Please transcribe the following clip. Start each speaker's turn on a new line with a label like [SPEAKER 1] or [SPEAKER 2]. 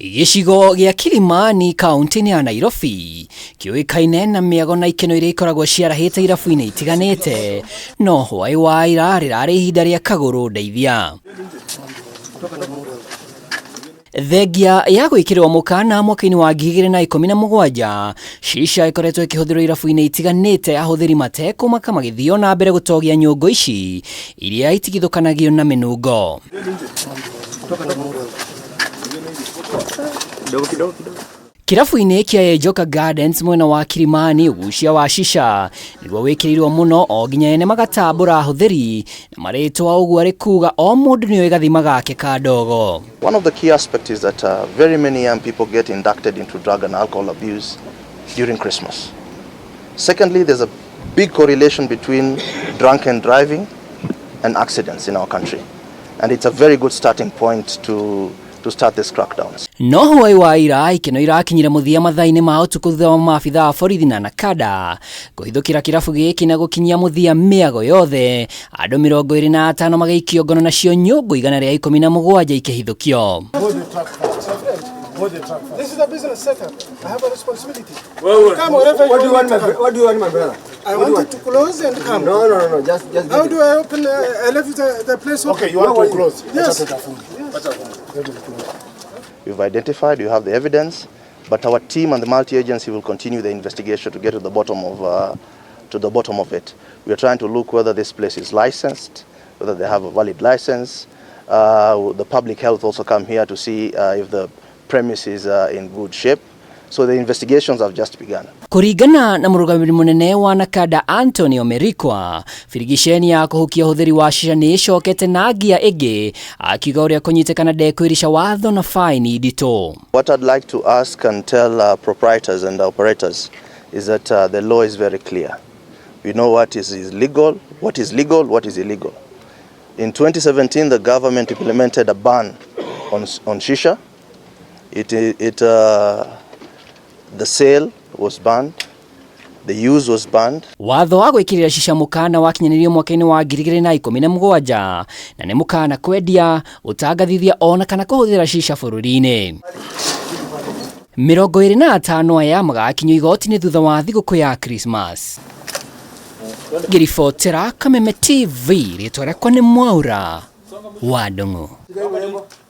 [SPEAKER 1] Gĩcigo gĩa KILIMANI kaunti-inĩ ya Nairobi kĩũĩkaine na mĩago na ikeno iria ikoragwo ciarahĩte irabu-inĩ itiganĩte, no HWAI rĩrarĩ ihinda rĩa kagũrũ ndeithia. Thengia ya gwĩkĩrĩrwo mũkana mwaka-inĩ wa 2017, SHISHA ĩkoretwo ĩkĩhũthĩrwo irabu-inĩ itiganĩte Ahuthiri matekũmaka magĩthiĩ na mbere gũtogia nyũngũ ici iria itigithũkanagio na mĩnungo. Kirabu-inĩ kĩa Joka Gardens mwena wa KILIMANI ũgucia wa SHISHA nĩguo wĩkĩrĩirwo mũno o nginya ene magatambũra Ahuthiri na marĩtwa ũguo arĩ kuga o mũndũ nĩoĩ gathima gake ka ndogo.
[SPEAKER 2] One of the key aspects is that very many young people get inducted into drug and alcohol abuse during Christmas. Secondly, there's a big correlation between drunken driving and accidents in our country, and it's a very good starting point to start this crackdowns.
[SPEAKER 1] No HWAI ikeno irakinyira muthia mathaa-inĩ ma ũtukũ thutha wa maabitha a borithi na NACADA kũhithũkĩra kirabu gĩkĩ na gũkinyia muthia mĩago yothe, andũ 25 magĩikio ngono nacio nyũngũ 117 ikĩhithũkio.
[SPEAKER 3] This is a business setup. I have a responsibility.
[SPEAKER 4] What do you want, my brother?
[SPEAKER 3] I wanted to close and come.
[SPEAKER 4] No. Just.
[SPEAKER 3] How do I open? I left the place open.
[SPEAKER 4] Okay, you want to close?
[SPEAKER 3] Yes.
[SPEAKER 2] We've identified, you have the evidence, but our team and the multi-agency will continue the investigation to get to the bottom of it. We are trying to look whether this place is licensed, whether they have a valid license. The public health also come here to see if the premise is in good shape. So the investigations have just begun.
[SPEAKER 1] Kũringana na mũrũgamĩrĩri mũnene wa NACADA Antonio Merikwa, birigiceni ya kũhukia ũhũthĩri wa SHISHA nĩ ĩcokete na ngia ĩngĩ, akiuga ũrĩa kũnyitikana ndekũĩrisha watho na faini nditũ.
[SPEAKER 2] What I'd like to ask and tell proprietors and operators is that the law is very clear. We know what is legal, what is illegal. In 2017, the government implemented a ban on SHISHA. The sale was banned, the use was banned.
[SPEAKER 1] Watho wa gwĩkĩrĩra SHISHA mũkana wakinyanĩrio mwaka-inĩ wa 2017 na nĩ mũkana kwendia, ũtangathithia ona kana kũhũthĩra SHISHA bũrũri-inĩ. 25 aya magakinyio igoti-inĩ thutha wa thigũkũ ya Christmas. Ngĩribotera Kameme TV, rĩtwa rĩakwa nĩ Mwaura wa Ndung'u.